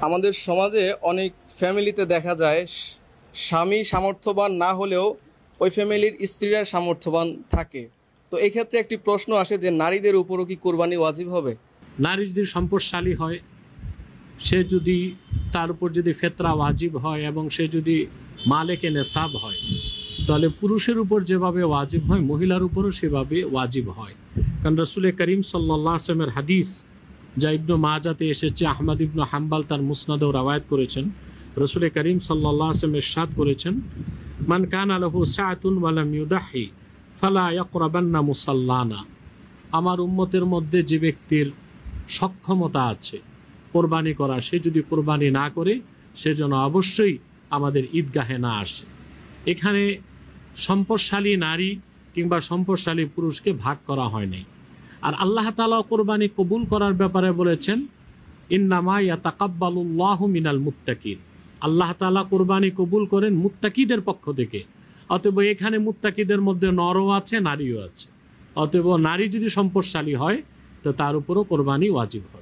আমাদের সমাজে অনেক ফ্যামিলিতে দেখা যায় স্বামী সামর্থ্যবান না হলেও ওই ফ্যামিলির স্ত্রীরা সামর্থ্যবান থাকে। তো এই ক্ষেত্রে একটি প্রশ্ন আসে যে নারীদের উপরও কি কোরবানি ওয়াজিব হবে? নারী যদি সম্পদশালী হয়, সে যদি তার উপর যদি ফেতরা ওয়াজিব হয় এবং সে যদি মালেকে নেসাব হয়, তাহলে পুরুষের উপর যেভাবে ওয়াজিব হয় মহিলার উপরও সেভাবে ওয়াজিব হয়। কারণ রসুল করিম সাল্লাল্লাহু আলাইহি ওয়াসাল্লামের হাদিস যা ইবনু মাজাতে এসেছে, আহমদ ইবনু হাম্বাল তার মুসনাদেও রাওয়ায়াত করেছেন, রসুল করিম সাল্লাল্লাহু আলাইহি ওয়াসাল্লাম ইরশাদ করেছেন, মান কানা লাহু সাআতুন ওয়া লাম ইউদাহি ফালা ইয়াকরাবান্না মুসাল্লানা। আমার উম্মতের মধ্যে যে ব্যক্তির সক্ষমতা আছে কোরবানি করা, সে যদি কোরবানি না করে সে যেন অবশ্যই আমাদের ঈদগাহে না আসে। এখানে সম্পদশালী নারী কিংবা সম্পদশালী পুরুষকে ভাগ করা হয় নাই। আর আল্লাহ তাআলা কোরবানি কবুল করার ব্যাপারে বলেছেন, ইন্নামা ইয়াতাকাব্বালুল্লাহু মিনাল মুত্তাকিন। আল্লাহ তাআলা কোরবানি কবুল করেন মুত্তাকিদের পক্ষ থেকে। অতএব এখানে মুত্তাকিদের মধ্যে নরও আছে, নারীও আছে। অতএব নারী যদি সম্পদশালী হয় তো তার উপরও কোরবানি ওয়াজিব হয়।